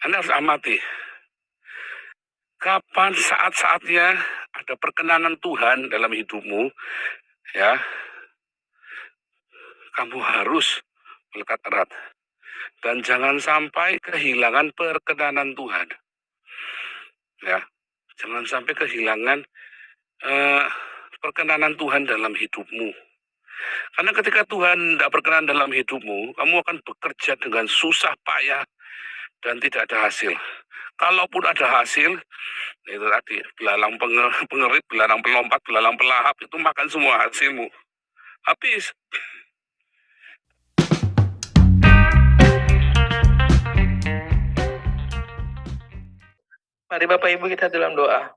Anda harus amati. Kapan saat-saatnya ada perkenanan Tuhan dalam hidupmu, ya, kamu harus melekat erat. Dan jangan sampai kehilangan perkenanan Tuhan. Ya, jangan sampai kehilangan perkenanan Tuhan dalam hidupmu. Karena ketika Tuhan tidak berkenan dalam hidupmu, kamu akan bekerja dengan susah payah dan tidak ada hasil. Kalaupun ada hasil, itu tadi, belalang pengerit, belalang pelompat, belalang pelahap, itu makan semua hasilmu. Habis. Mari Bapak Ibu kita dalam doa.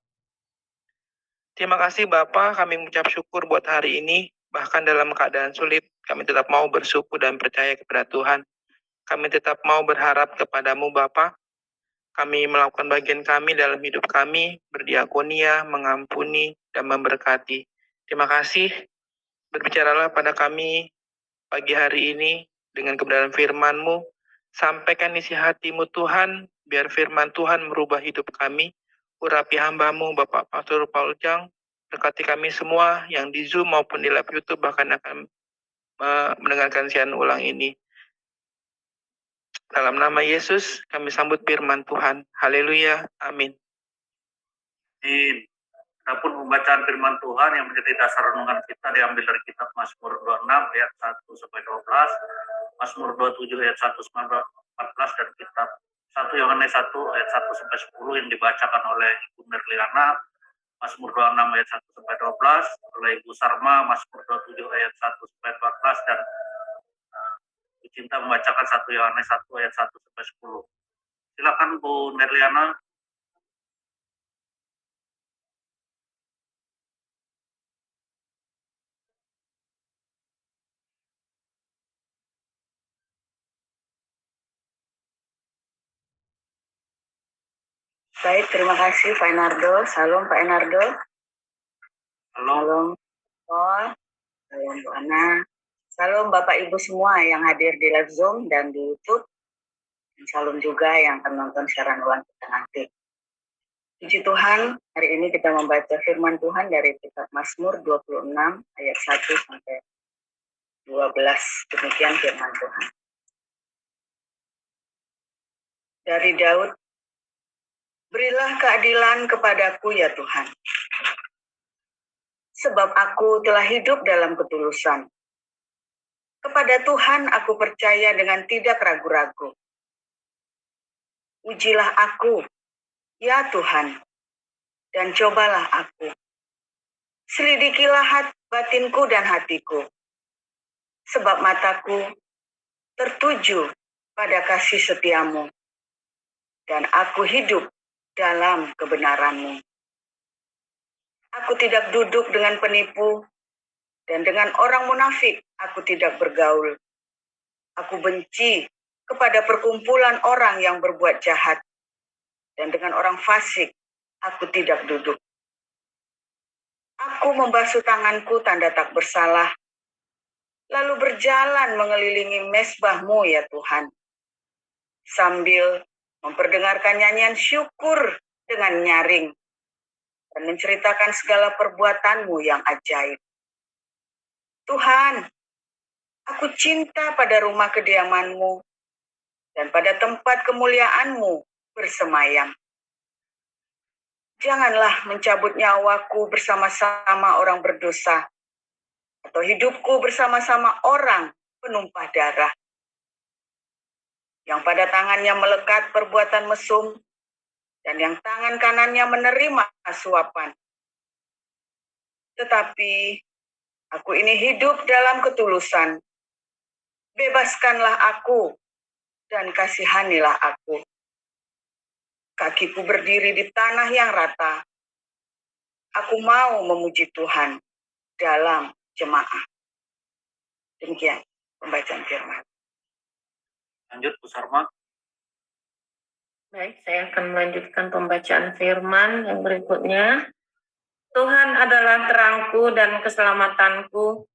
Terima kasih Bapak, kami mengucap syukur buat hari ini. Bahkan dalam keadaan sulit, kami tetap mau bersyukur dan percaya kepada Tuhan. Kami tetap mau berharap kepadamu Bapak. Kami melakukan bagian kami dalam hidup kami, berdiakonia, mengampuni, dan memberkati. Terima kasih, berbicaralah pada kami pagi hari ini dengan kebenaran firman-Mu. Sampaikan isi hati-Mu Tuhan, biar firman Tuhan merubah hidup kami. Urapi hamba-Mu Bapak Pastor Paul Jang, berkati kami semua yang di Zoom maupun di live YouTube bahkan akan mendengarkan siaran ulang ini. Dalam nama Yesus kami sambut firman Tuhan. Haleluya. Amin. Adapun pembacaan firman Tuhan yang menjadi dasar renungan kita diambil dari kitab Mazmur 26 ayat 1 sampai 12, Mazmur 27 ayat 1 sampai 14 dan kitab 1 Yohanes 1 ayat 1 sampai 10 yang dibacakan oleh Ibu Merliana, Mazmur 26 ayat 1 sampai 12, oleh Ibu Sarma Mazmur 27 ayat 1 sampai 14 dan Ibu Cinta membacakan 1 Yohanes 1 ayat 1 sampai 10. Silakan Bu Merliana. Baik, terima kasih Pak Enardo. Salam Pak Enardo. Salam Paul. Salam Bu Ana. Salam Bapak Ibu semua yang hadir di live Zoom dan di YouTube. Dan salam juga yang akan nonton siaran ulang kita nanti. Puji Tuhan, hari ini kita membaca firman Tuhan dari kitab Mazmur 26 ayat 1 sampai 12. Demikian firman Tuhan. Dari Daud, berilah keadilan kepadaku ya Tuhan. Sebab aku telah hidup dalam ketulusan. Kepada Tuhan aku percaya dengan tidak ragu-ragu. Ujilah aku, ya Tuhan, dan cobalah aku. Selidikilah batinku dan hatiku. Sebab mataku tertuju pada kasih setiamu. Dan aku hidup dalam kebenaran-Mu. Aku tidak duduk dengan penipu, dan dengan orang munafik aku tidak bergaul. Aku benci kepada perkumpulan orang yang berbuat jahat, dan dengan orang fasik aku tidak duduk. Aku membasuh tanganku tanda tak bersalah, lalu berjalan mengelilingi mezbah-Mu ya Tuhan, sambil memperdengarkan nyanyian syukur dengan nyaring, dan menceritakan segala perbuatan-Mu yang ajaib. Tuhan, aku cinta pada rumah kediaman-Mu, dan pada tempat kemuliaan-Mu bersemayam. Janganlah mencabut nyawaku bersama-sama orang berdosa, atau hidupku bersama-sama orang penumpah darah, yang pada tangannya melekat perbuatan mesum, dan yang tangan kanannya menerima suapan. Tetapi aku ini hidup dalam ketulusan. Bebaskanlah aku, dan kasihanilah aku. Kakiku berdiri di tanah yang rata. Aku mau memuji Tuhan dalam jemaah. Demikian pembacaan firman. Lanjut Bu Sarma. Baik, saya akan melanjutkan pembacaan firman yang berikutnya. Tuhan adalah terangku dan keselamatanku.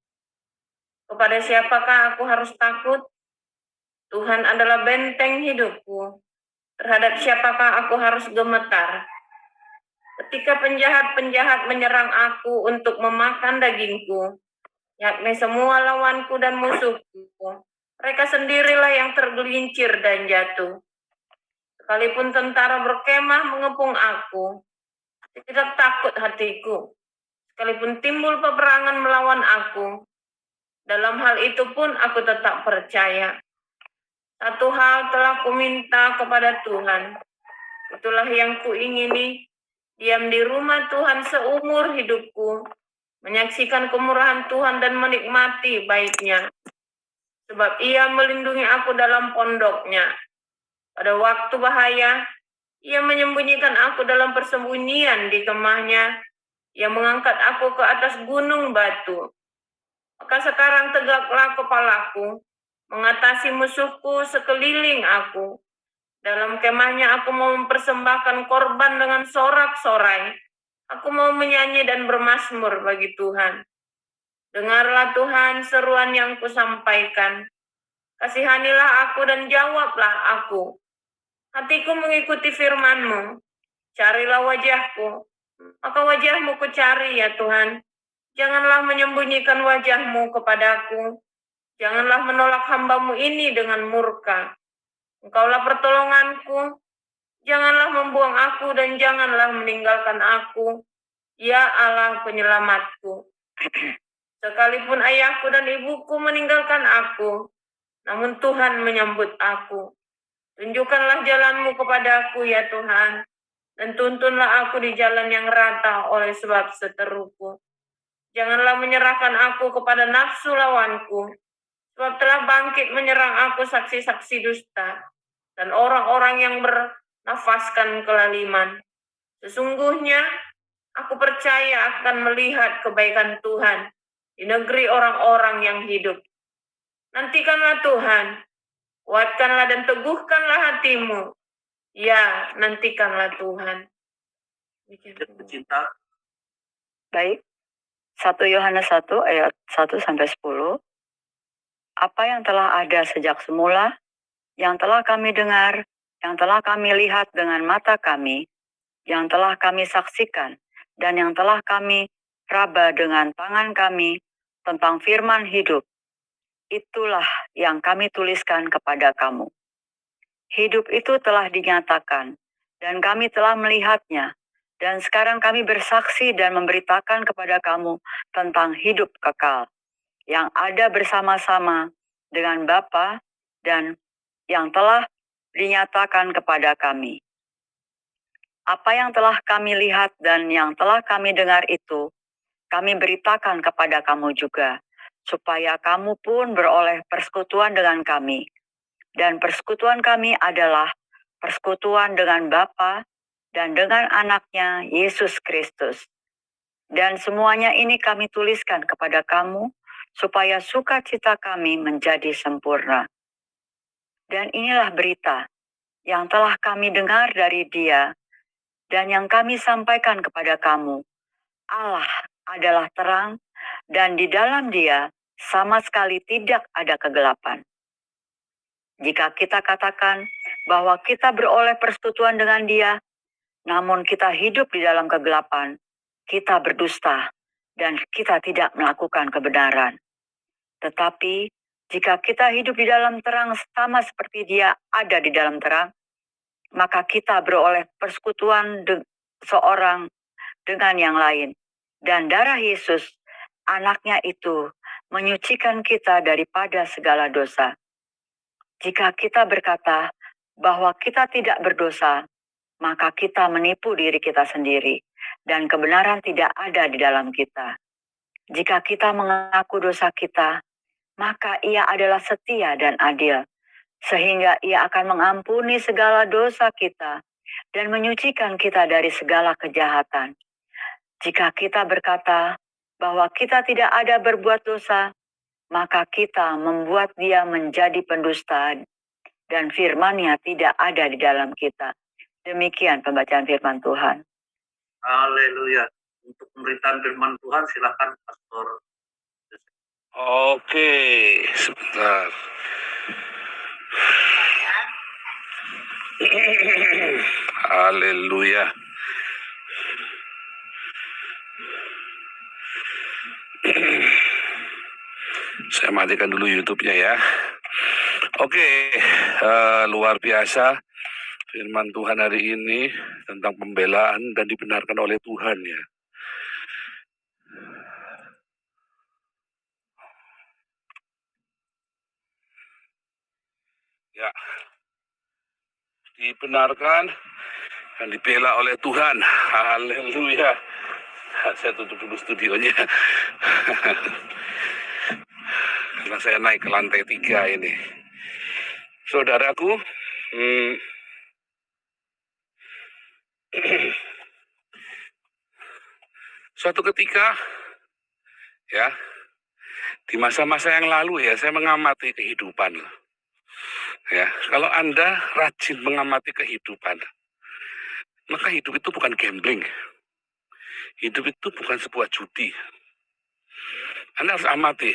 Kepada siapakah aku harus takut? Tuhan adalah benteng hidupku. Terhadap siapakah aku harus gemetar? Ketika penjahat-penjahat menyerang aku untuk memakan dagingku, yakni semua lawanku dan musuhku, mereka sendirilah yang tergelincir dan jatuh. Sekalipun tentara berkemah mengepung aku, tidak takut hatiku. Sekalipun timbul peperangan melawan aku, dalam hal itu pun aku tetap percaya. Satu hal telah kuminta kepada Tuhan, itulah yang kuingini, diam di rumah Tuhan seumur hidupku, menyaksikan kemurahan Tuhan dan menikmati baiknya. Sebab Ia melindungi aku dalam pondoknya. Pada waktu bahaya, Ia menyembunyikan aku dalam persembunyian di kemahnya. Ia mengangkat aku ke atas gunung batu. Maka sekarang tegaklah kepalaku, mengatasi musuhku sekeliling aku. Dalam kemahnya aku mau mempersembahkan korban dengan sorak-sorai. Aku mau menyanyi dan bermazmur bagi Tuhan. Dengarlah Tuhan seruan yang kusampaikan. Kasihanilah aku dan jawablah aku. Hatiku mengikuti firman-Mu. Carilah wajah-Ku, maka wajah-Mu kucari ya Tuhan. Janganlah menyembunyikan wajah-Mu kepadaku. Janganlah menolak hamba-Mu ini dengan murka. Engkaulah pertolonganku. Janganlah membuang aku dan janganlah meninggalkan aku. Ya Allah penyelamatku. Sekalipun ayahku dan ibuku meninggalkan aku, namun Tuhan menyambut aku. Tunjukkanlah jalan-Mu kepadaku ya Tuhan, dan tuntunlah aku di jalan yang rata oleh sebab seteruku. Janganlah menyerahkan aku kepada nafsu lawanku, sebab telah bangkit menyerang aku saksi-saksi dusta, dan orang-orang yang bernafaskan kelaliman. Sesungguhnya, aku percaya akan melihat kebaikan Tuhan di negeri orang-orang yang hidup. Nantikanlah Tuhan, kuatkanlah dan teguhkanlah hatimu. Ya, nantikanlah Tuhan. Cinta. Baik, 1 Yohanes 1 ayat 1-10. Apa yang telah ada sejak semula, yang telah kami dengar, yang telah kami lihat dengan mata kami, yang telah kami saksikan, dan yang telah kami raba dengan tangan kami tentang firman hidup, itulah yang kami tuliskan kepada kamu. Hidup itu telah dinyatakan, dan kami telah melihatnya, dan sekarang kami bersaksi dan memberitakan kepada kamu tentang hidup kekal, yang ada bersama-sama dengan Bapa dan yang telah dinyatakan kepada kami. Apa yang telah kami lihat dan yang telah kami dengar itu, kami beritakan kepada kamu juga, supaya kamu pun beroleh persekutuan dengan kami. Dan persekutuan kami adalah persekutuan dengan Bapa dan dengan anaknya Yesus Kristus. Dan semuanya ini kami tuliskan kepada kamu, supaya sukacita kami menjadi sempurna. Dan inilah berita yang telah kami dengar dari Dia, dan yang kami sampaikan kepada kamu. Allah adalah terang, dan di dalam Dia sama sekali tidak ada kegelapan. Jika kita katakan bahwa kita beroleh persekutuan dengan Dia, namun kita hidup di dalam kegelapan, kita berdusta, dan kita tidak melakukan kebenaran. Tetapi, jika kita hidup di dalam terang sama seperti Dia ada di dalam terang, maka kita beroleh persekutuan seorang dengan yang lain. Dan darah Yesus, anaknya itu, menyucikan kita daripada segala dosa. Jika kita berkata bahwa kita tidak berdosa, maka kita menipu diri kita sendiri, dan kebenaran tidak ada di dalam kita. Jika kita mengaku dosa kita, maka Ia adalah setia dan adil, sehingga Ia akan mengampuni segala dosa kita dan menyucikan kita dari segala kejahatan. Jika kita berkata bahwa kita tidak ada berbuat dosa, maka kita membuat Dia menjadi pendusta dan firman-Nya tidak ada di dalam kita. Demikian pembacaan firman Tuhan. Haleluya. Untuk pemberitaan firman Tuhan silakan Pastor. Oke, sebentar. Haleluya. Saya matikan dulu YouTube-nya ya. Oke, luar biasa firman Tuhan hari ini tentang pembelaan dan dibenarkan oleh Tuhan ya. Ya, dibenarkan dan dibela oleh Tuhan. Haleluya. Saya tutup dulu studionya. Karena saya naik ke lantai 3 ini. Saudaraku, suatu ketika ya, di masa-masa yang lalu ya, saya mengamati kehidupan. Ya, kalau Anda rajin mengamati kehidupan, maka hidup itu bukan gambling. Hidup itu bukan sebuah judi. Anda harus amati.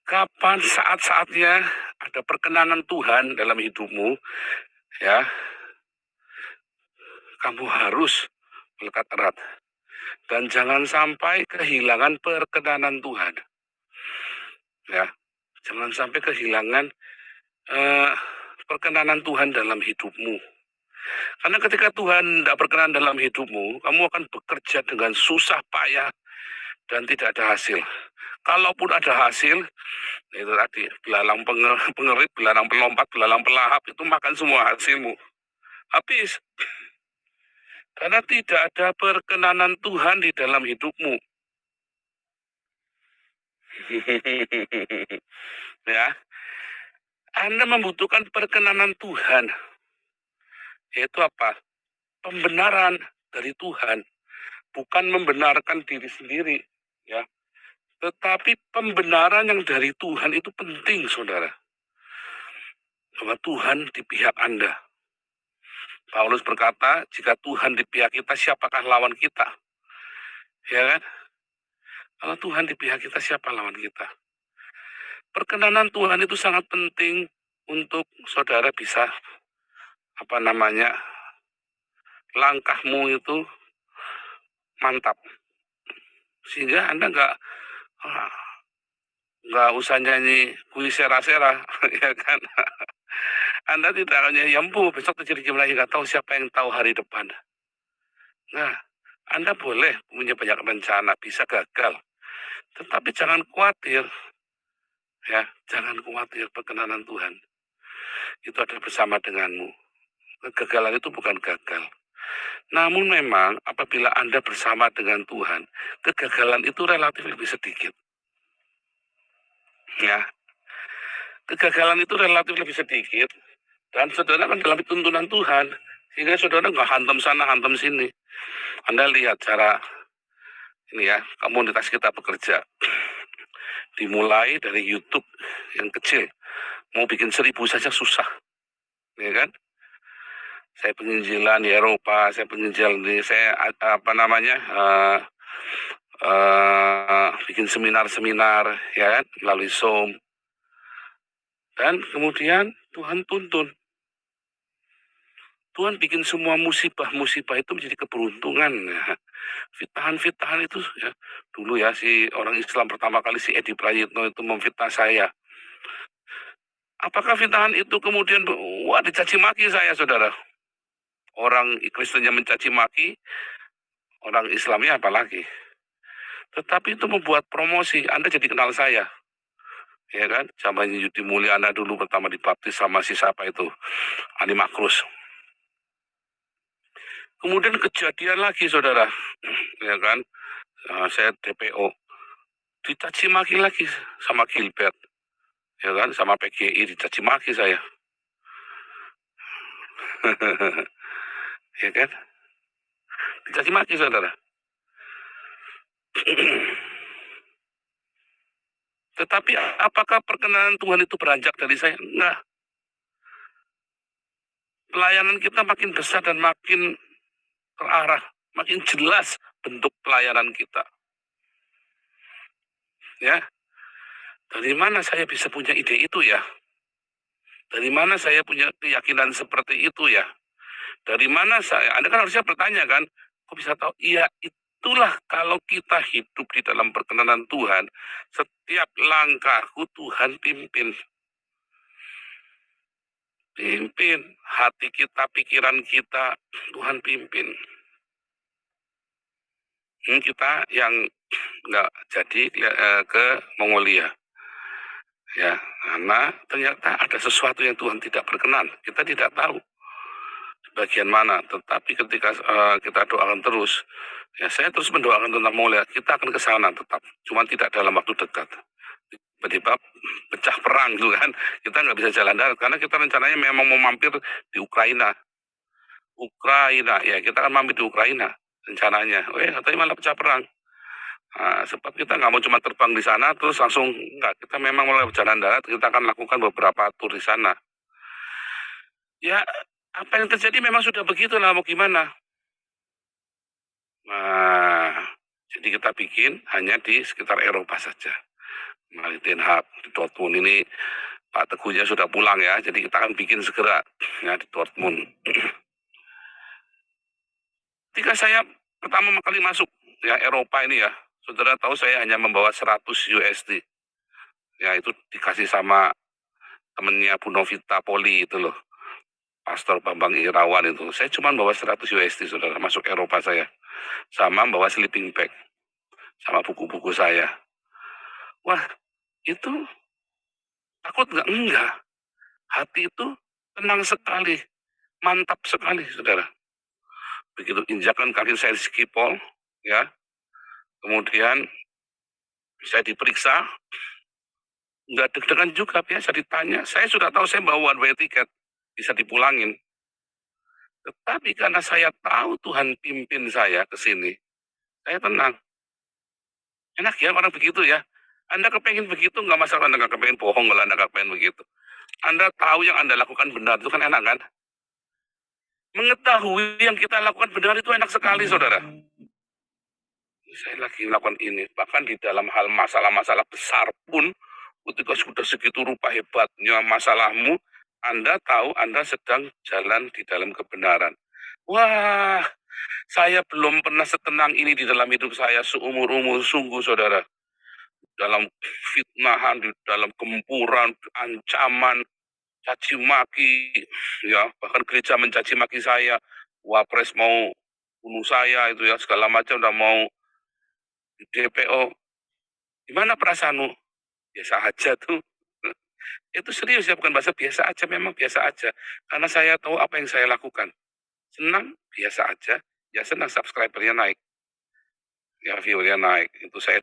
Kapan saat-saatnya ada perkenanan Tuhan dalam hidupmu, ya, kamu harus melekat erat. Dan jangan sampai kehilangan perkenanan Tuhan. Ya, jangan sampai kehilangan perkenanan Tuhan dalam hidupmu. Karena ketika Tuhan tidak berkenan dalam hidupmu, kamu akan bekerja dengan susah payah dan tidak ada hasil. Kalaupun ada hasil, itu tadi, belalang pengerit, belalang pelompat, belalang pelahap, itu makan semua hasilmu. Habis. Karena tidak ada perkenanan Tuhan di dalam hidupmu. Ya, Anda membutuhkan perkenanan Tuhan. Yaitu apa? Pembenaran dari Tuhan. Bukan membenarkan diri sendiri. Ya. Tetapi pembenaran yang dari Tuhan itu penting, saudara. Bahwa Tuhan di pihak Anda. Paulus berkata, jika Tuhan di pihak kita, siapakah lawan kita? Ya kan? Kalau Tuhan di pihak kita, siapa lawan kita? Perkenanan Tuhan itu sangat penting untuk saudara bisa, langkahmu itu mantap. Sehingga Anda nggak usah nyanyi kuis sera-sera, ya kan? Anda tidak akan nyanyi, besok terjadi gimana, nggak tahu siapa yang tahu hari depan. Nah, Anda boleh punya banyak rencana, bisa gagal. Tetapi jangan khawatir, ya, jangan khawatir perkenanan Tuhan. Itu ada bersama denganmu. Kegagalan itu bukan gagal. Namun memang apabila Anda bersama dengan Tuhan, kegagalan itu relatif lebih sedikit. Ya, kegagalan itu relatif lebih sedikit. Dan saudara kan dalam tuntunan Tuhan. Sehingga saudara nggak hantam sana, hantam sini. Anda lihat cara ini ya, komunitas kita bekerja. Dimulai dari YouTube yang kecil. Mau bikin 1000 saja susah. Ya kan? Saya penginjilan di Eropa, saya penginjilan di, bikin seminar-seminar, ya kan, melalui Zoom. Dan kemudian Tuhan tuntun. Tuhan bikin semua musibah-musibah itu menjadi keberuntungan. Ya. Fitnahan-fitnahan itu, ya, dulu ya, si orang Islam pertama kali, si Edi Prayitno itu memfitnah saya. Apakah fitnahan itu kemudian, dicaci maki saya, saudara? Orang Kristennya mencaci maki, orang Islamnya apalagi. Tetapi itu membuat promosi, Anda jadi kenal saya. Ya kan, zamannya Yudi Mulyana dulu pertama dibaptis sama si siapa itu, Ani Makrus. Kemudian kejadian lagi, saudara, ya kan, saya DPO, dicaci maki lagi sama Gilbert, ya kan, sama PGI dicaci maki saya. Ya kan, dicaci maki, saudara. Tetapi apakah perkenanan Tuhan itu beranjak dari saya? Enggak. Pelayanan kita makin besar dan makin terarah, makin jelas bentuk pelayanan kita. Ya, dari mana saya bisa punya ide itu ya? Dari mana saya punya keyakinan seperti itu ya? Dari mana saya? Anda kan harusnya bertanya kan, kok bisa tahu? Iya, itulah kalau kita hidup di dalam perkenanan Tuhan, setiap langkahku Tuhan pimpin. Pimpin hati kita, pikiran kita, Tuhan pimpin. Kita yang nggak jadi ke Mongolia, ya, karena ternyata ada sesuatu yang Tuhan tidak berkenan. Kita tidak tahu di bagian mana, tetapi ketika kita doakan terus, ya saya terus mendoakan tentang Mongolia, kita akan ke sana tetap, cuma tidak dalam waktu dekat. Tiba-tiba pecah perang gitu kan, kita nggak bisa jalan darat karena kita rencananya memang mau mampir di Ukraina, ya kita akan mampir di Ukraina rencananya. Katanya malah pecah perang. Nah, sebab kita nggak mau cuma terbang di sana terus langsung nggak, kita memang mulai jalan darat, kita akan lakukan beberapa tur di sana. Ya, apa yang terjadi memang sudah begitulah, mau gimana. Nah, jadi kita bikin hanya di sekitar Eropa saja. Di Den Haag, di Dortmund ini Pak Teguhnya sudah pulang ya, jadi kita akan bikin segera ya di Dortmund. Ketika saya pertama kali masuk ya Eropa ini ya, saudara tahu saya hanya membawa 100 USD. Ya itu dikasih sama temennya Bu Novita Poli itu loh, Pastor Bambang Irawan itu. Saya cuma bawa 100 USD saudara masuk Eropa saya. Sama bawa sleeping bag, sama buku-buku saya. Wah itu takut nggak? Enggak. Hati itu tenang sekali, mantap sekali saudara. Begitu injakan kaki saya di Schiphol, ya, kemudian saya diperiksa, nggak deg-degan juga, biasa ditanya. Saya sudah tahu saya bawa one way tiket, bisa dipulangin. Tetapi karena saya tahu Tuhan pimpin saya ke sini, saya tenang. Enak ya orang begitu ya. Anda kepengen begitu, nggak masalah. Anda nggak kepengen bohong, kalau Anda nggak kepengen begitu. Anda tahu yang Anda lakukan benar, itu kan enak kan? Mengetahui yang kita lakukan benar itu enak sekali, saudara. Saya lagi melakukan ini, bahkan di dalam hal masalah-masalah besar pun, ketika sudah segitu rupa hebatnya masalahmu, Anda tahu Anda sedang jalan di dalam kebenaran. Wah, saya belum pernah setenang ini di dalam hidup saya seumur-umur, sungguh saudara. Dalam fitnahan, di dalam gempuran, ancaman, caci maki, ya bahkan gereja mencaci maki saya, wapres mau bunuh saya itu ya, segala macam, udah mau di DPO. Gimana perasaanmu? Biasa aja tuh. Itu serius ya, bukan bahasa biasa aja, memang biasa aja. Karena saya tahu apa yang saya lakukan. Senang, biasa aja. Ya senang subscribernya naik. Ya viewernya naik. Itu saya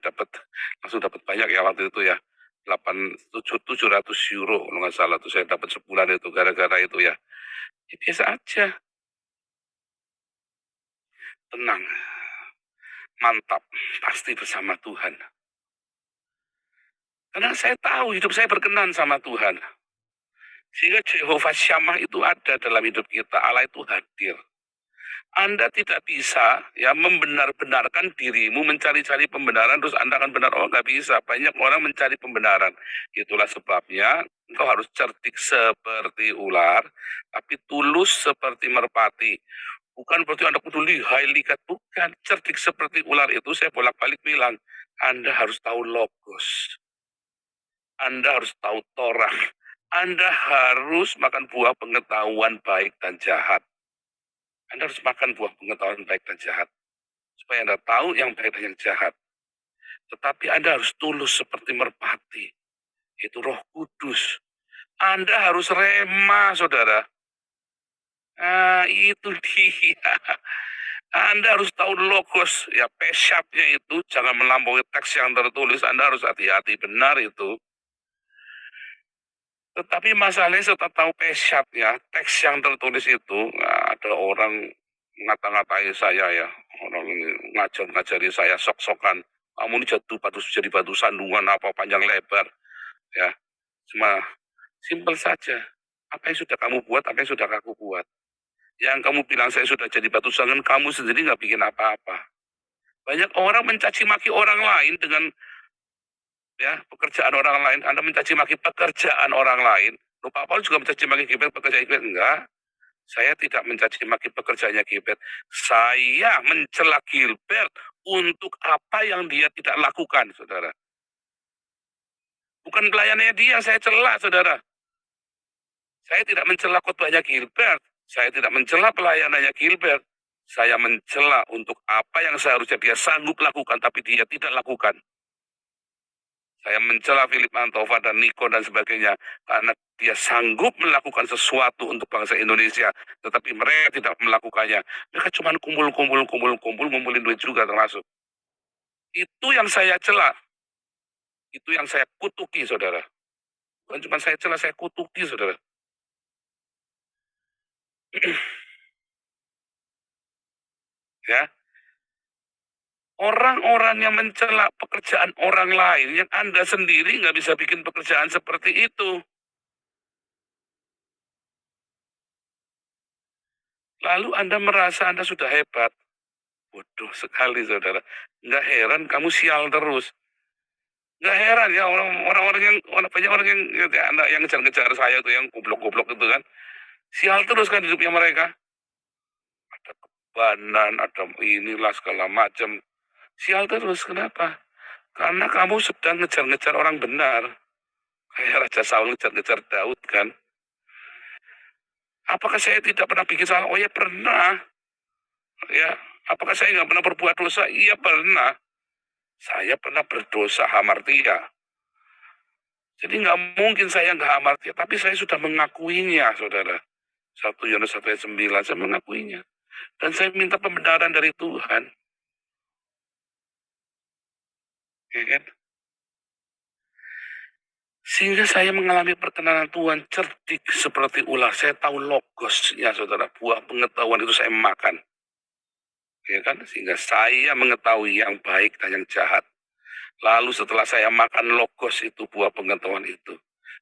langsung dapat banyak ya waktu itu ya. 700 euro kalau nggak salah tuh saya dapat sebulan itu gara-gara itu ya. Ya biasa aja. Tenang. Mantap. Pasti bersama Tuhan. Karena saya tahu hidup saya berkenan sama Tuhan. Sehingga Jehovah Shammah itu ada dalam hidup kita. Allah itu hadir. Anda tidak bisa ya membenar-benarkan dirimu, mencari-cari pembenaran terus Anda akan benar. Oh, nggak bisa. Banyak orang mencari pembenaran. Itulah sebabnya engkau harus cerdik seperti ular, tapi tulus seperti merpati. Bukan berarti Anda kudu lihai likat, bukan. Cerdik seperti ular itu saya bolak-balik bilang, Anda harus tahu logos. Anda harus tahu Torah. Anda harus makan buah pengetahuan baik dan jahat. Anda harus makan buah pengetahuan baik dan jahat. Supaya Anda tahu yang baik dan yang jahat. Tetapi Anda harus tulus seperti merpati. Itu Roh Kudus. Anda harus rema, saudara. Nah, itu dia. Anda harus tahu logos. Ya, pesyapnya itu. Jangan melampaui teks yang tertulis. Anda harus hati-hati. Benar itu. Tetapi masalahnya setelah tahu pesyap ya, teks yang tertulis itu, nah, ada orang ngata-ngatai saya ya, orang ini ngajari saya sok-sokan, kamu ini jadi batu sandungan apa panjang lebar, ya, cuma simpel saja, apa yang sudah kamu buat, apa yang sudah aku buat, yang kamu bilang saya sudah jadi batu sandungan, kamu sendiri nggak bikin apa-apa. Banyak orang mencaci maki orang lain dengan ya pekerjaan orang lain, Anda mencaci maki pekerjaan orang lain, Pak Paulus juga mencaci maki Gilbert, pekerjaan Gilbert. Enggak. Saya tidak mencaci maki pekerjaannya Gilbert. Saya mencela Gilbert untuk apa yang dia tidak lakukan, saudara. Bukan pelayanannya dia, saya cela, saudara. Saya tidak mencela khotbahnya Gilbert. Saya tidak mencela pelayanannya Gilbert. Saya mencela untuk apa yang seharusnya dia sanggup lakukan, tapi dia tidak lakukan. Saya mencela Philip Antova dan Niko dan sebagainya, karena dia sanggup melakukan sesuatu untuk bangsa Indonesia, tetapi mereka tidak melakukannya. Mereka cuma ngumpulin duit juga termasuk. Itu yang saya cela. Itu yang saya kutuki, saudara. Bukan cuma saya cela, saya kutuki, saudara. Ya, orang-orang yang mencela pekerjaan orang lain, yang Anda sendiri nggak bisa bikin pekerjaan seperti itu. Lalu Anda merasa Anda sudah hebat. Bodoh sekali, saudara. Nggak heran kamu sial terus. Nggak heran ya orang-orang yang banyak orang yang ngejar-ngejar saya tuh, yang goblok-goblok itu kan. Sial terus kan hidupnya mereka. Ada kebanan, ada inilah segala macam. Sial terus, kenapa? Karena kamu sedang ngejar-ngejar orang benar. Kayak Raja Saul ngejar-ngejar Daud kan. Apakah saya tidak pernah bikin salah? Oh ya pernah. Ya, apakah saya nggak pernah berbuat dosa? Iya pernah. Saya pernah berdosa hamartia. Jadi nggak mungkin saya nggak hamartia, tapi saya sudah mengakuinya, saudara. 1 Yohanes 1 ayat 9, saya mengakuinya. Dan saya minta pembenaran dari Tuhan. Ya kan? Sehingga saya mengalami perkenanan Tuhan cerdik seperti ular. Saya tahu logosnya, saudara. Buah pengetahuan itu saya makan. Ya kan? Sehingga saya mengetahui yang baik dan yang jahat. Lalu setelah saya makan logos itu, buah pengetahuan itu,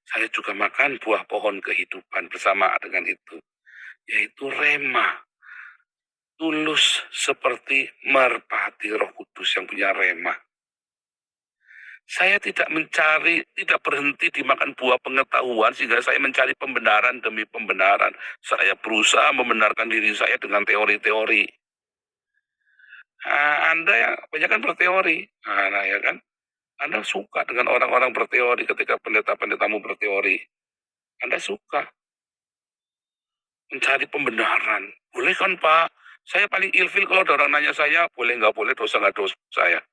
saya juga makan buah pohon kehidupan bersama dengan itu, yaitu rema. Tulus seperti merpati Roh Kudus yang punya rema. Saya tidak berhenti dimakan buah pengetahuan sehingga saya mencari pembenaran demi pembenaran. Saya berusaha membenarkan diri saya dengan teori-teori. Anda yang banyak kan berteori, ya kan? Anda suka dengan orang-orang berteori ketika pendeta-pendetamu berteori. Anda suka mencari pembenaran. Boleh kan Pak? Saya paling ilfil kalau ada orang nanya saya, boleh nggak boleh, dosa nggak dosa saya.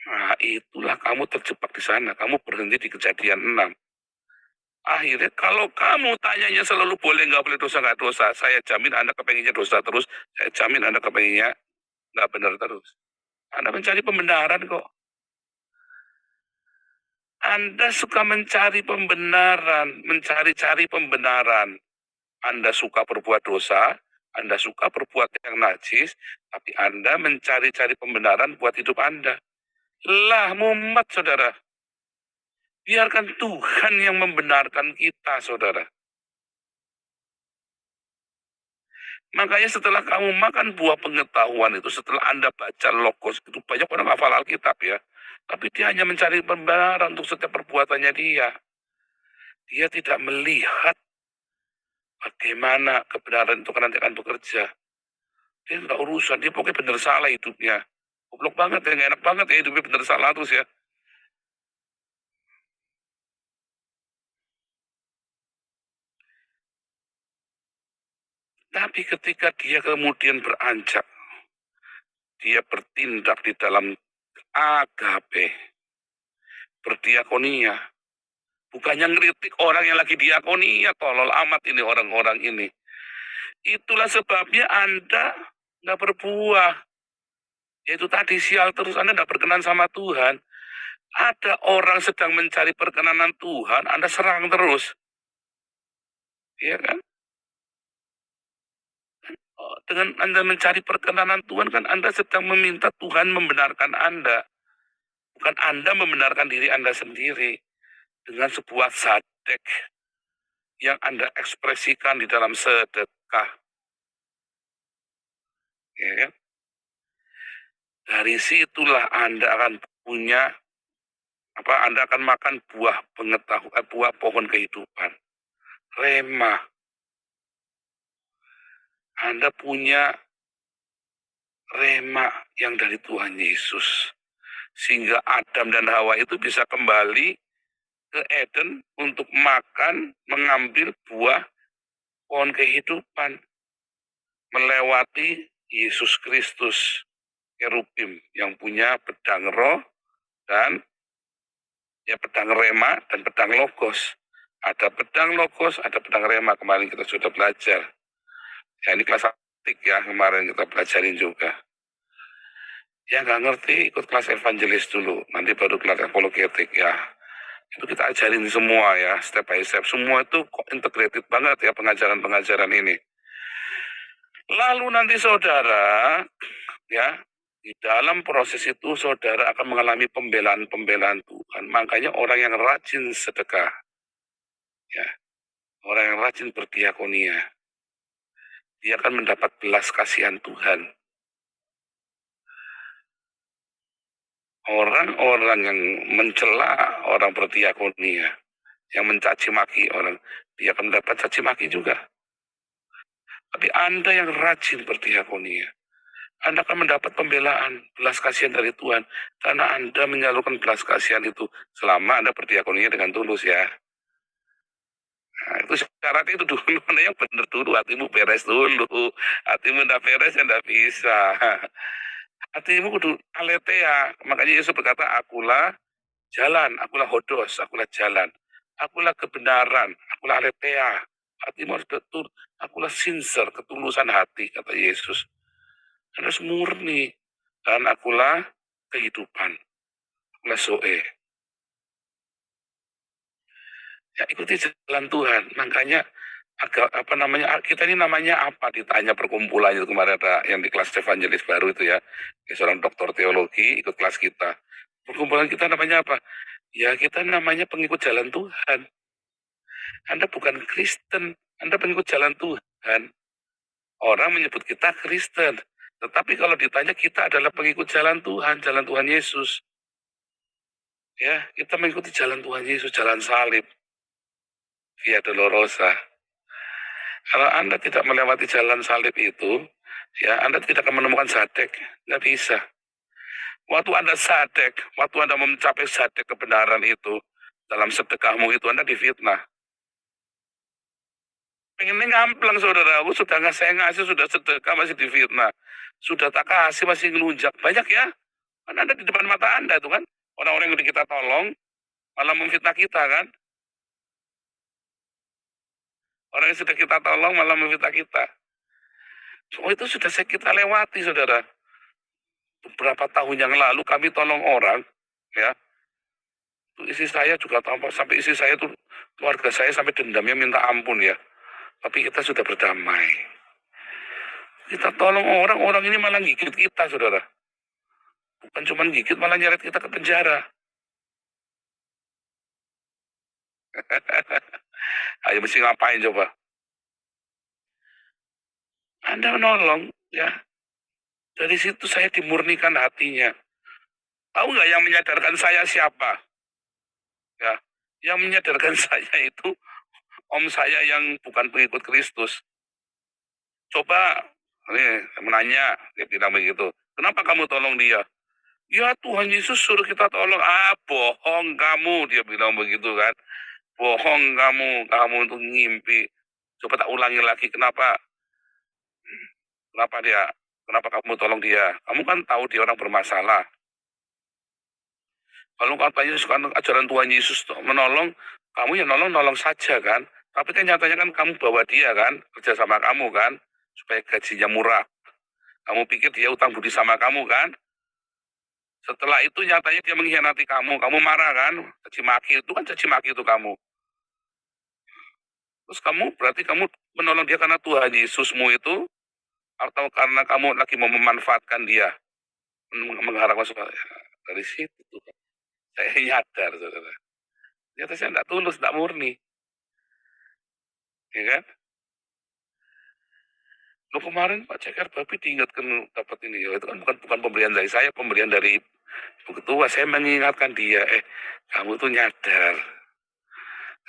Nah itulah kamu terjebak di sana. Kamu berhenti di Kejadian 6. Akhirnya kalau kamu tanyanya selalu boleh nggak boleh, dosa nggak dosa, saya jamin Anda kepenginnya dosa terus. Saya jamin Anda kepenginnya nggak benar terus. Anda mencari pembenaran kok. Anda suka mencari pembenaran, mencari-cari pembenaran. Anda suka berbuat dosa, Anda suka berbuat yang najis, tapi Anda mencari-cari pembenaran buat hidup Anda. Lah mumet, saudara. Biarkan Tuhan yang membenarkan kita, saudara. Makanya setelah kamu makan buah pengetahuan itu, setelah Anda baca logos, itu banyak orang hafal Alkitab ya. Tapi dia hanya mencari pembenaran untuk setiap perbuatannya dia. Dia tidak melihat bagaimana kebenaran itu nanti akan bekerja. Dia nggak urusan, dia pokoknya bener salah hidupnya. Goblok banget ya, nggak enak banget ya hidupnya bener salah terus ya. Tapi ketika dia kemudian beranjak, dia bertindak di dalam agape, berdiakonia. Bukannya ngeritik orang yang lagi diakonia, tolol amat ini orang-orang ini. Itulah sebabnya Anda nggak berbuah. Yaitu tadi sial terus, Anda nggak berkenan sama Tuhan. Ada orang sedang mencari perkenanan Tuhan, Anda serang terus. Iya kan? Dengan Anda mencari perkenanan Tuhan kan Anda sedang meminta Tuhan membenarkan Anda. Bukan Anda membenarkan diri Anda sendiri. Dengan sebuah sadek yang Anda ekspresikan di dalam sedekah. Ya kan? Dari situlah Anda akan punya Anda akan makan buah pengetahuan, buah pohon kehidupan. Rema. Anda punya rema yang dari Tuhan Yesus. Sehingga Adam dan Hawa itu bisa kembali ke Eden untuk makan, mengambil buah pohon kehidupan. Melewati Yesus Kristus, Kerubim, yang punya pedang roh dan ya pedang rema dan pedang logos. Ada pedang logos, ada pedang rema, kemarin kita sudah belajar. Ya ini kelas aktik ya, kemarin kita pelajarin juga. Ya nggak ngerti, ikut kelas evangelis dulu, nanti baru kelas apologetik ya. Itu kita ajarin semua ya, step by step. Semua itu integrated banget ya pengajaran-pengajaran ini. Lalu nanti saudara, ya, di dalam proses itu saudara akan mengalami pembelaan-pembelaan Tuhan. Makanya orang yang rajin sedekah, ya, orang yang rajin berdiakonia, dia akan mendapat belas kasihan Tuhan. Orang-orang yang mencela orang berdiakonia, yang mencaci maki orang, dia akan mendapat caci maki juga. Tapi Anda yang rajin berdiakonia, Anda akan mendapat pembelaan, belas kasihan dari Tuhan, karena Anda menyalurkan belas kasihan itu selama Anda berdiakonia dengan tulus ya. Nah, itu syaratnya itu dulu, Anda yang benar dulu, hatimu beres dulu. Hatimu tidak beres ya tidak bisa. Hatimu kudu aletea, makanya Yesus berkata, akulah jalan, akulah hodos, akulah jalan, akulah kebenaran, akulah aletea. Hatimu harus betul, akulah sincer, ketulusan hati, kata Yesus. Harus murni, dan akulah kehidupan, akulah zoe. Ya ikuti jalan Tuhan, makanya kita ini namanya apa, ditanya perkumpulan itu kemarin ada yang di kelas evangelis baru itu ya, seorang doktor teologi ikut kelas kita. Perkumpulan kita namanya apa? Ya kita namanya pengikut jalan Tuhan. Anda bukan Kristen, Anda pengikut jalan Tuhan. Orang menyebut kita Kristen, tetapi kalau ditanya kita adalah pengikut jalan Tuhan Yesus. Ya, kita mengikuti jalan Tuhan Yesus, jalan salib, Via Dolorosa. Kalau Anda tidak melewati jalan salib itu, ya Anda tidak akan menemukan sadek, nggak bisa. Waktu Anda sadek, waktu Anda mencapai sadek kebenaran itu, dalam sedekahmu itu Anda difitnah. Pengennya ngamplang saudara, aku sudah ngasih, sudah sedekah masih difitnah. Sudah tak kasih masih ngelunjak. Banyak ya, kan ada di depan mata Anda itu kan. Orang-orang yang kita tolong, malah memfitnah kita kan. Orang yang sudah kita tolong malah memfitnah kita. Semua itu sudah kita lewati saudara. Beberapa tahun yang lalu kami tolong orang, ya. Istri saya juga tampak, sampai istri saya tuh, keluarga saya sampai dendamnya minta ampun ya. Tapi kita sudah berdamai. Kita tolong orang ini malah gigit kita saudara. Bukan cuma gigit, malah nyeret kita ke penjara. Ayo mesti ngapain coba? Anda menolong, ya. Dari situ saya dimurnikan hatinya. Tahu nggak yang menyadarkan saya siapa? Ya, yang menyadarkan saya itu om saya yang bukan pengikut Kristus. Coba, ini menanya, dia bilang begitu. Kenapa kamu tolong dia? Ya Tuhan Yesus suruh kita tolong. Ah, bohong kamu, dia bilang begitu kan. Bohong kamu untuk ngimpi. Coba tak ulangi lagi, kenapa kenapa kamu tolong dia? Kamu kan tahu dia orang bermasalah. Kalau katanya suka ajaran Tuhan Yesus menolong, kamu ya nolong saja kan. Tapi kan nyatanya kan kamu bawa dia kan, kerja sama kamu kan, supaya gajinya murah. Kamu pikir dia utang budi sama kamu kan? Setelah itu nyatanya dia mengkhianati kamu marah kan? Caci maki itu kamu. Terus berarti kamu menolong dia karena Tuhan Yesusmu itu, atau karena kamu lagi mau memanfaatkan dia, mengharapkan sesuatu. Dari situ tuh, saya nyadar, saudara. Ternyata saya tidak tulus, tidak murni. Ya kan? Lo kemarin Pak Cekar Babi diingatkan dapat ini, ya itu kan bukan pemberian dari saya, pemberian dari Bu Ketua, saya mengingatkan dia, kamu tuh nyadar,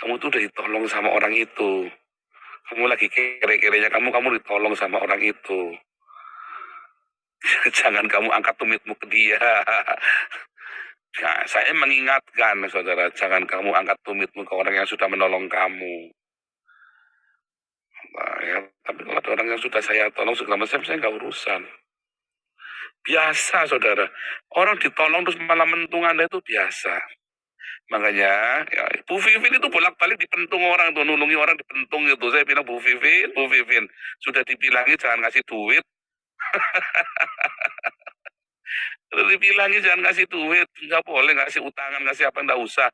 kamu tuh udah ditolong sama orang itu. Kamu lagi kere-kerenya kamu ditolong sama orang itu. Jangan kamu angkat tumitmu ke dia. Nah, saya mengingatkan, saudara, jangan kamu angkat tumitmu ke orang yang sudah menolong kamu. Nah, ya, tapi kalau ada orang yang sudah saya tolong segala macam, saya nggak urusan. Biasa, saudara. Orang ditolong terus malah mentung Anda itu biasa. Makanya, ya, Bu Vivin itu bolak-balik dipentung orang tuh, nulungi orang dipentung gitu. Saya bilang, Bu Vivin, sudah dibilangin jangan ngasih duit. Udah dibilangin jangan ngasih duit, nggak boleh ngasih utangan, ngasih apa, nggak usah.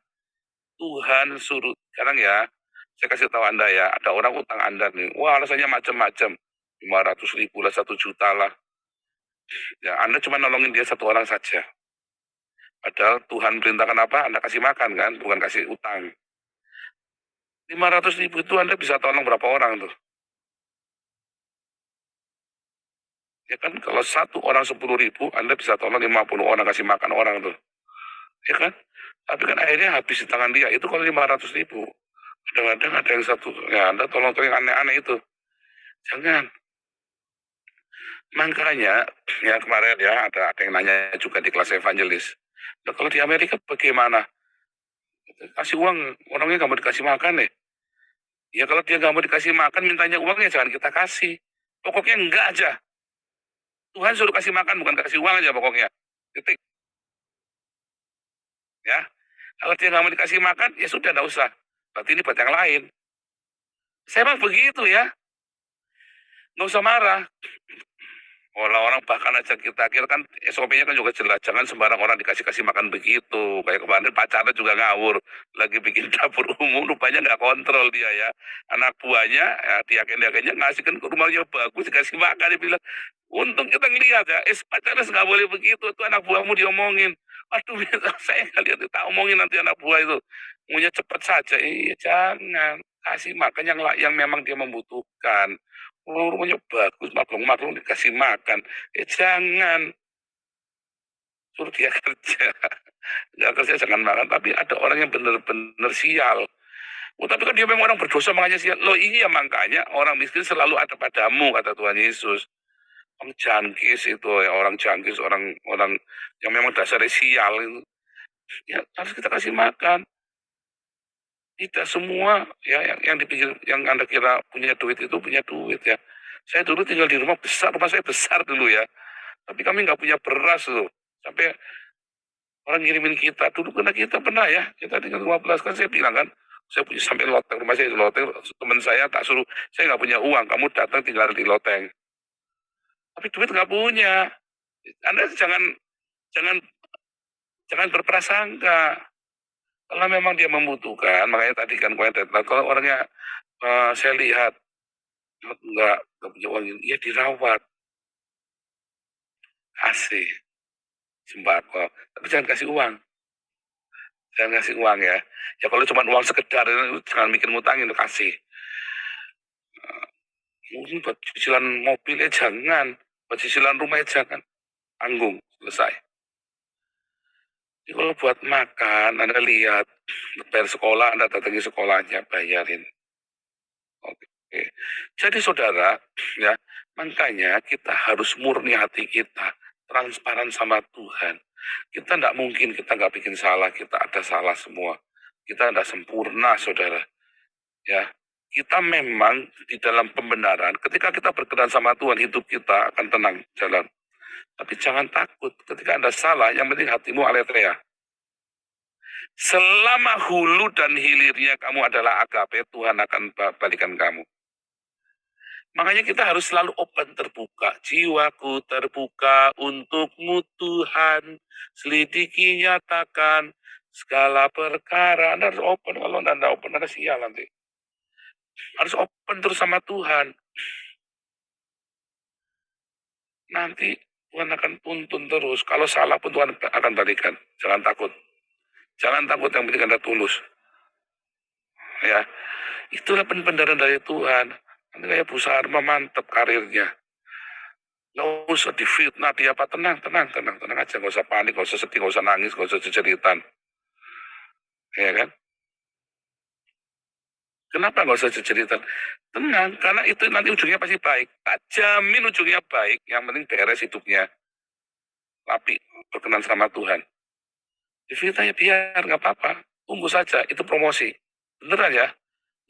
Tuhan suruh, sekarang ya, saya kasih tahu Anda ya, ada orang utang Anda nih, wah alasannya macam-macam, 500.000 lah, 1 juta lah. Ya, Anda cuma nolongin dia satu orang saja. Padahal Tuhan perintahkan apa? Anda kasih makan kan, bukan kasih utang. 500.000 itu Anda bisa tolong berapa orang tuh? Ya kan, kalau satu orang 10.000, Anda bisa tolong 50 orang, kasih makan orang tuh. Ya kan? Tapi kan akhirnya habis di tangan dia, itu kalau 500.000. Kadang-kadang ada yang satu, ya Anda tolong yang aneh-aneh itu. Jangan. Makanya, ya kemarin ya ada yang nanya juga di kelas evangelis. Nah, kalau di Amerika bagaimana? Kasih uang, orangnya nggak mau dikasih makan nih. Ya kalau dia nggak mau dikasih makan, mintanya uangnya jangan kita kasih. Pokoknya enggak aja. Tuhan suruh kasih makan, bukan kasih uang aja pokoknya. Titik. Ya. Kalau dia nggak mau dikasih makan, ya sudah nggak usah. Berarti ini buat yang lain. Saya mah begitu ya. Nggak usah marah. Orang bahkan aja kita kira kan SOP-nya kan juga jelas, jangan sembarang orang dikasih makan begitu. Kayak kemarin pacarnya juga ngawur, lagi bikin dapur umum, rupanya nggak kontrol dia ya. Anak buahnya, ya, diaken-diakennya ngasih kan rumahnya bagus, dikasih makan, dia bilang, untung kita ngelihat ya, pacarnya nggak boleh begitu, tuh anak buahmu diomongin. Aduh, saya nggak lihat, tak omongin nanti anak buah itu. Maunya cepat saja, iya jangan. Kasih makan yang memang dia membutuhkan. Rumahnya bagus, maklum dikasih makan. Jangan. Suruh dia kerja. Nggak kerja jangan makan. Tapi ada orang yang benar-benar sial. Tapi kan dia memang orang berdosa makanya sial. Loh iya makanya orang miskin selalu ada padamu, kata Tuhan Yesus. Orang jangkis itu ya, orang jangkis, orang yang memang dasarnya sial itu. Ya harus kita kasih makan. Tidak semua ya yang dipikir, yang Anda kira punya duit itu punya duit ya. Saya dulu tinggal di rumah saya besar dulu ya. Tapi kami nggak punya beras loh. Sampai orang ngirimin kita dulu, karena kita pernah ya, kita tinggal 15 kan, saya bilang kan, saya punya sampai loteng, rumah saya di loteng, teman saya tak suruh, saya nggak punya uang, kamu datang tinggal di loteng. Tapi duit nggak punya. Anda jangan berprasangka. Kalau memang dia membutuhkan, makanya tadi kan kalau orangnya saya lihat nggak punya uang, ya dirawat, kasih sembako, tapi jangan kasih uang ya. Ya kalau cuma uang sekedar, jangan mikir ngutangin, kasih. Mungkin buat cicilan mobil ya jangan, buat cicilan rumah ya jangan, tanggung, selesai. Jadi kalau buat makan, Anda lihat, bayar sekolah, Anda datangi sekolahnya, bayarin. Oke. Jadi saudara, ya, makanya kita harus murni hati kita, transparan sama Tuhan. Kita tidak mungkin, kita nggak bikin salah, kita ada salah semua. Kita tidak sempurna, saudara. Ya, kita memang di dalam pembenaran, ketika kita berkenan sama Tuhan, hidup kita akan tenang jalan. Tapi jangan takut, ketika Anda salah, yang penting hatimu aletheia. Selama hulu dan hilirnya kamu adalah agape, Tuhan akan balikan kamu. Makanya kita harus selalu open, terbuka. Jiwaku terbuka untukmu Tuhan, selidiki nyatakan segala perkara. Anda harus open, kalau Anda open, Anda sial nanti. Harus open terus sama Tuhan. Nanti Tuhan akan tuntun terus. Kalau salah pun Tuhan akan balikan. Jangan takut. Jangan takut, yang penting Anda tulus. Ya, itulah penbenaran dari Tuhan. Nanti kayak Bu Sarma mantep karirnya. Nggak usah difitnah dia apa, tenang aja, nggak usah panik, nggak usah sedih, nggak usah nangis, nggak usah jeritan, ya kan? Kenapa nggak usah jeritan? Tenang, karena itu nanti ujungnya pasti baik. Tak jamin ujungnya baik, yang penting beres hidupnya, tapi berkenan sama Tuhan. Difitnah ya biar nggak apa-apa, tunggu saja, itu promosi, beneran ya.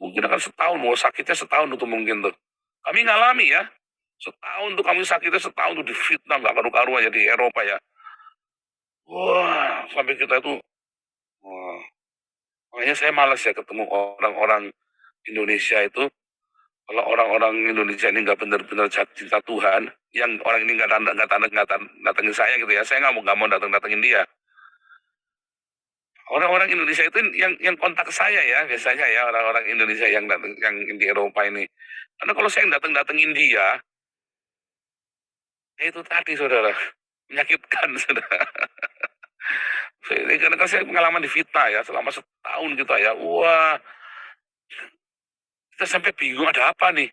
Mungkin akan setahun, mau sakitnya setahun itu mungkin tuh. Kami ngalami ya, setahun tuh kami sakitnya setahun tuh difitnah nggak karu-karuan ya di Eropa ya. Wah, sampai kita itu, wah, makanya saya malas ya ketemu orang-orang Indonesia itu. Kalau orang-orang Indonesia ini nggak benar-benar cinta Tuhan, yang orang ini nggak datengin saya gitu ya, saya nggak mau datengin dia. Orang-orang Indonesia itu yang kontak saya ya biasanya ya, orang-orang Indonesia yang di Eropa ini. Karena kalau saya datengin dia, itu tadi saudara, menyakitkan saudara. Ini karena kan saya pengalaman di fitnah ya selama setahun gitu ya. Wah, kita sampai bingung ada apa nih.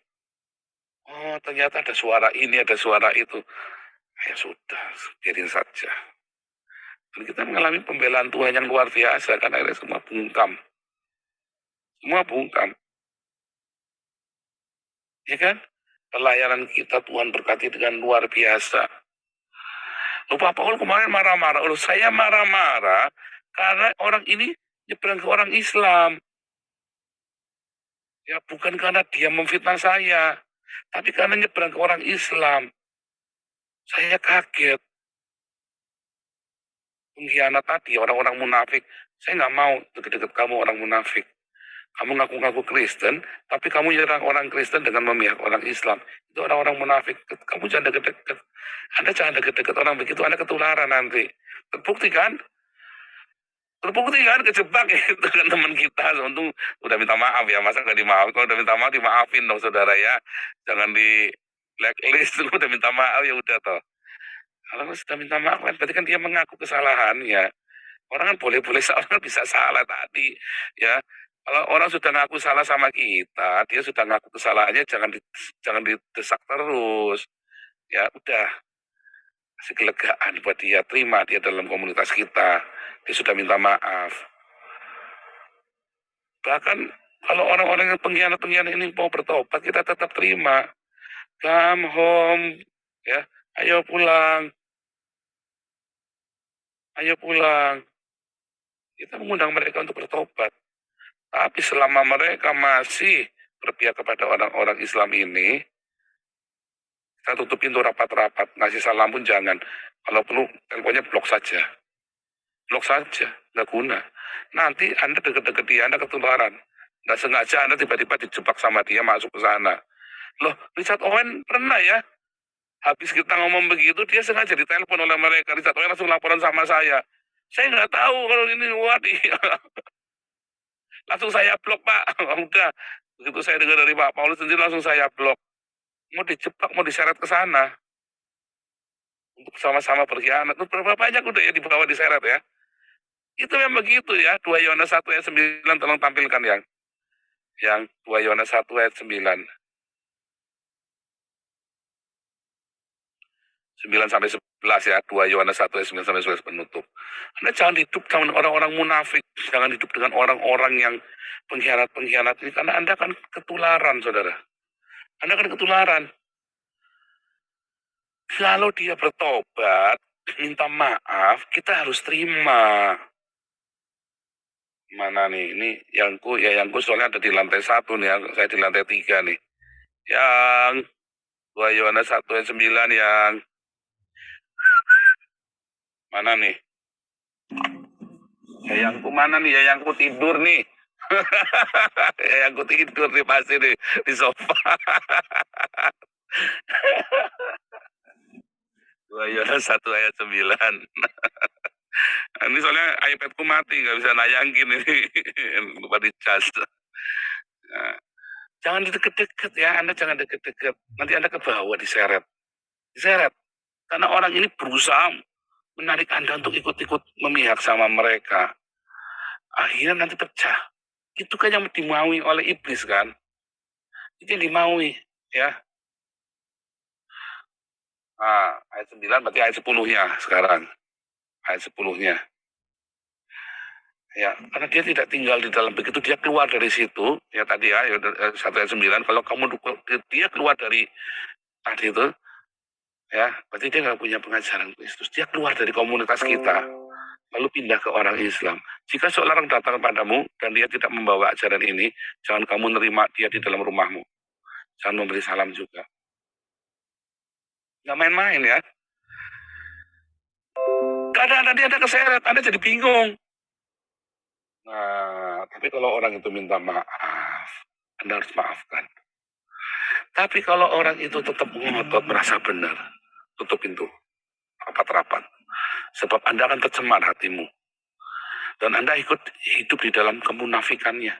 Oh, ternyata ada suara ini, ada suara itu. Ya sudah, biarin saja. Dan kita mengalami pembelaan Tuhan yang luar biasa karena akhirnya semua bungkam. Semua bungkam. Ya kan? Pelayanan kita Tuhan berkati dengan luar biasa. Lupa Paul kemarin marah-marah. Loh, saya marah-marah karena orang ini nyebrang ke orang Islam. Ya bukan karena dia memfitnah saya, tapi karena nyebrang ke orang Islam. Saya kaget. Pengkhianat tadi, orang-orang munafik. Saya nggak mau deket-deket kamu orang munafik. Kamu ngaku-ngaku Kristen, tapi kamu nyerang orang Kristen dengan memihak orang Islam. Itu orang-orang munafik. Kamu jangan deket-deket. Anda jangan deket-deket orang begitu, Anda ketularan nanti. Terbukti kan? Terbukti kan kejebak itu kan teman kita. Untung udah minta maaf ya, masa nggak dimaafin? Kalau udah minta maaf dimaafin dong saudara ya. Jangan di blacklist, udah minta maaf ya udah toh. Kalau sudah minta maaf kan berarti kan dia mengaku kesalahannya. Orang kan boleh-boleh salah, kan bisa salah tadi ya. Kalau orang sudah ngaku salah sama kita, dia sudah ngaku kesalahannya, jangan didesak terus. Ya udah, kasih kelegaan buat dia, terima dia dalam komunitas kita. Dia sudah minta maaf. Bahkan kalau orang-orang yang pengkhianat ini mau bertobat, kita tetap terima. Come home, ya, ayo pulang. Ayo pulang. Kita mengundang mereka untuk bertobat. Tapi selama mereka masih berpihak kepada orang-orang Islam ini, kita tutup pintu rapat-rapat, ngasih salam pun jangan. Kalau perlu, teleponnya blok saja. Blok saja, nggak guna. Nanti Anda deket-deket dia, Anda ketularan. Nggak sengaja Anda tiba-tiba dijebak sama dia masuk ke sana. Loh, Richard Owen pernah ya, habis kita ngomong begitu, dia sengaja ditelepon oleh mereka. Richard Owen langsung laporan sama saya. Saya nggak tahu kalau ini, waduh. Langsung saya blok, Pak. Udah, begitu saya dengar dari Pak Paulus sendiri, langsung saya blok. Mau dijebak, mau diseret ke sana. Untuk sama-sama berkhianat. Berapa banyak udah ya dibawa diseret ya. Itu memang begitu ya. 2 Yohanes 1 ayat 9, tolong tampilkan yang 2 Yohanes 1 ayat 9. 9 sampai 11 ya. 2 Yohanes 1 ayat 9 sampai 11 penutup. Anda jangan hidup dengan orang-orang munafik. Jangan hidup dengan orang-orang yang pengkhianat-pengkhianat ini. Karena Anda akan ketularan, saudara. Anda akan ketularan. Kalau dia bertobat, minta maaf, kita harus terima. Mana nih? Ini yangku soalnya ada di lantai 1 nih, saya di lantai 3 nih. Yang 2 Yohanes 1 ayat 9 yang mana nih? Yayangku mana nih? Yayangku tidur nih. Yayangku tidur nih pasti nih di sofa. 2 Yohanes 1 ayat 9. Ini soalnya iPadku mati, nggak bisa nayangin ini. Lupa dicas. Nah, jangan deket-deket ya, Anda jangan deket-deket. Nanti Anda ke bawah diseret. Diseret. Karena orang ini berusaha menarik Anda untuk ikut-ikut memihak sama mereka. Akhirnya nanti pecah. Itu kan yang dimaui oleh iblis kan. Itu yang dimaui ya. Nah, ayat 9 berarti ayat 10-nya sekarang. Ayat 10-nya. Ya, karena dia tidak tinggal di dalam, begitu dia keluar dari situ, ya tadi ya, 1 ayat 9, kalau dia keluar dari tadi itu, ya, berarti dia nggak punya pengajaran Kristus. Dia keluar dari komunitas kita, lalu pindah ke orang Islam. Jika seorang datang padamu dan dia tidak membawa ajaran ini, jangan kamu nerima dia di dalam rumahmu. Jangan memberi salam juga. Nggak main-main ya. Kadang nanti Anda keseret, Anda jadi bingung. Nah, tapi kalau orang itu minta maaf, Anda harus maafkan. Tapi kalau orang itu tetap ngotot merasa benar, tutup pintu rapat-rapat. Sebab Anda akan tercemar hatimu. Dan Anda ikut hidup di dalam kemunafikannya.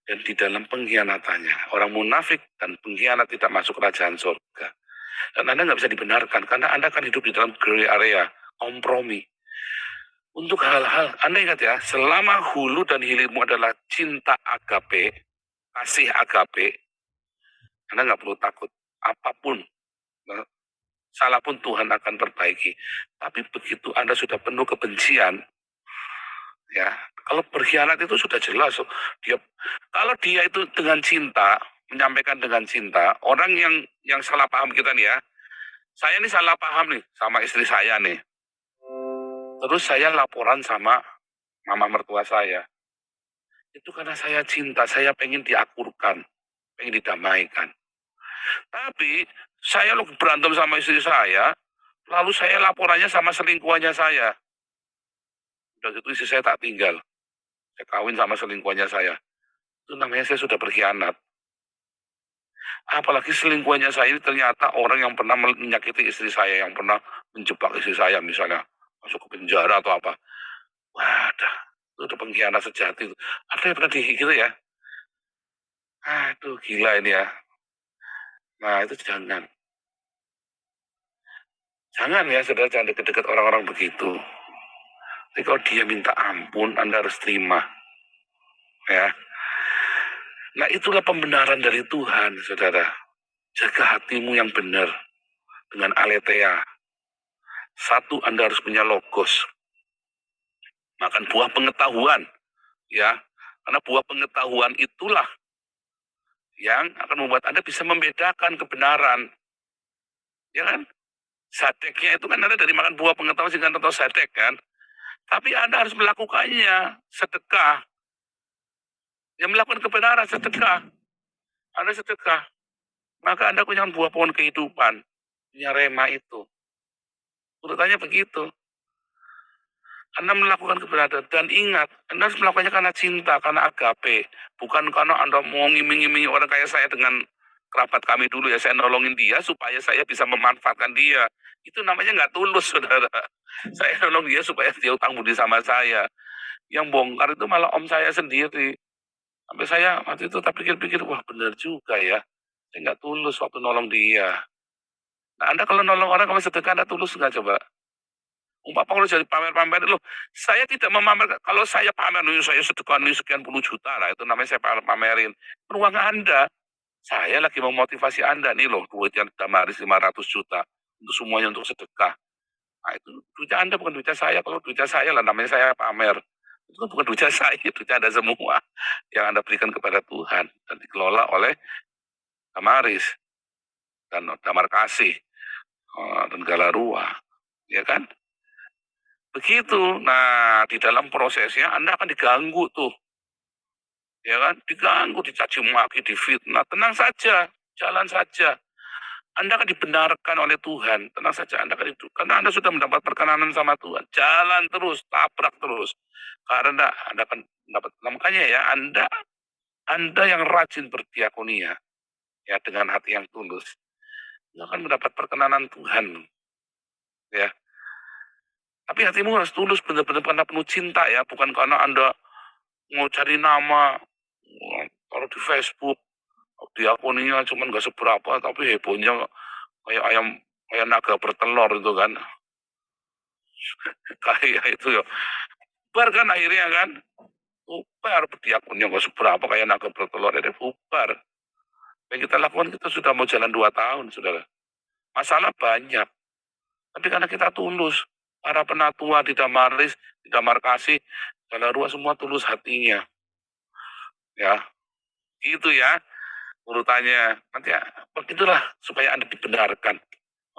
Dan di dalam pengkhianatannya. Orang munafik dan pengkhianat tidak masuk kerajaan surga. Dan Anda nggak bisa dibenarkan karena Anda akan hidup di dalam gray area, kompromi. Untuk hal-hal, Anda ingat ya, selama hulu dan hilirmu adalah cinta agape, kasih agape, Anda nggak perlu takut. Apapun, salah pun Tuhan akan perbaiki. Tapi begitu Anda sudah penuh kebencian, ya, kalau berkhianat itu sudah jelas. Kalau dia itu dengan cinta, menyampaikan dengan cinta, orang yang salah paham kita nih ya, saya ini salah paham nih sama istri saya nih. Terus saya laporan sama mama mertua saya. Itu karena saya cinta, saya pengen diakurkan, pengen didamaikan. Tapi saya berantem sama istri saya, lalu saya laporannya sama selingkuhannya saya. Udah gitu istri saya tak tinggal. Saya kawin sama selingkuhannya saya. Itu namanya saya sudah berkhianat. Apalagi selingkuhannya saya ini ternyata orang yang pernah menyakiti istri saya, yang pernah menjebak istri saya misalnya. Masuk ke penjara atau apa. Wadah, itu udah pengkhianat sejati. Ada yang pernah gitu ya? Aduh, gila ini ya. Nah, itu jangan. Jangan ya, saudara, jangan deket-deket orang-orang begitu. Tapi kalau dia minta ampun, Anda harus terima. Ya. Nah, itulah pembenaran dari Tuhan, saudara. Jaga hatimu yang benar dengan aletheia. Satu, Anda harus punya logos. Makan buah pengetahuan. Ya, karena buah pengetahuan itulah yang akan membuat Anda bisa membedakan kebenaran. Ya kan? Sadeknya itu kan Anda dari makan buah pengetahuan sehingga Anda tahu sadek kan? Tapi Anda harus melakukannya, sedekah. Yang melakukan kebenaran, sedekah. Anda sedekah. Maka Anda punya buah pohon kehidupan. Punya rema itu. Urutannya begitu. Anda melakukan kebenaran. Dan ingat, Anda harus melakukannya karena cinta, karena agape. Bukan karena Anda mau ngiming-ngimingi orang kayak saya dengan kerabat kami dulu ya. Saya nolongin dia supaya saya bisa memanfaatkan dia. Itu namanya nggak tulus, saudara. Saya nolong dia supaya dia utang budi sama saya. Yang bongkar itu malah om saya sendiri. Sampai saya waktu itu tak pikir-pikir, wah benar juga ya. Saya nggak tulus waktu nolong dia. Nah, Anda kalau nolong orang, kalau sedekah, Anda tulus nggak coba? Bapak kalau jadi pamer-pamer, loh, saya tidak memamerkan. Kalau saya pamer, saya sedekah nih sekian puluh juta lah, itu namanya saya pamerin. Ruang Anda, saya lagi memotivasi Anda nih loh, duitnya Damaris 500 juta. Untuk semuanya untuk sedekah. Nah itu duitnya Anda bukan duitnya saya. Kalau duitnya saya lah namanya saya pamer. Itu kan bukan duitnya saya, duitnya Anda semua. Yang Anda berikan kepada Tuhan. Dan dikelola oleh Damaris. Dan Damar Kasih. Dan Galarua. Ya kan? Begitu. Nah, di dalam prosesnya Anda akan diganggu tuh. Ya kan? Diganggu, dicaci maki, difitnah. Tenang saja, jalan saja. Anda akan dibenarkan oleh Tuhan. Tenang saja, Anda akan hidup. Karena Anda sudah mendapat perkenanan sama Tuhan. Jalan terus, tabrak terus. Karena Anda akan mendapat. Makanya ya, Anda yang rajin berdiakonia, ya dengan hati yang tulus, Anda akan mendapat perkenanan Tuhan. Ya. Tapi hatimu harus tulus, benar-benar karena penuh cinta ya, bukan karena Anda mau cari nama. Kalau di Facebook, diakoninya cuma nggak seberapa, tapi hebohnya kayak ayam, kayak naga bertelur itu kan. Kayak itu ya. Bubar kan akhirnya kan. Bubar, diakonnya nggak seberapa kayak naga bertelur, ini bubar. Yang kita lakukan, kita sudah mau jalan 2 tahun, saudara. Masalah banyak. Tapi karena kita tulus, para penatua di Damaris, di Damar Kasih, Galarua semua tulus hatinya. Ya, itu ya urutannya. Nanti ya, begitulah supaya Anda dibenarkan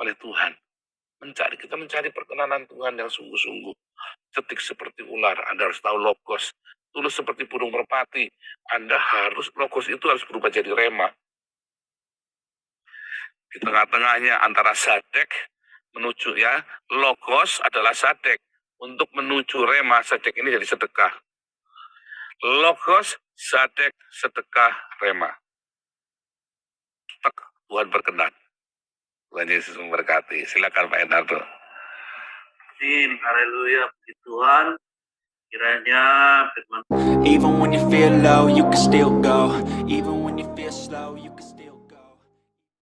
oleh Tuhan. Kita mencari perkenanan Tuhan yang sungguh-sungguh. Cetik seperti ular, Anda harus tahu logos. Tulus seperti burung merpati, logos itu harus berubah jadi rema. Di tengah-tengahnya antara sadek menuju ya, logos adalah sadek. Untuk menuju rema, sadek ini jadi sedekah. Logos, sadek, sedekah, rema. Tuhan berkenan. Tuhan Yesus memberkati. Silakan Pak Enardo. Amin, haleluya, puji Tuhan. Kiranya firman Even when you feel low, you can still go. Even when you feel slow, you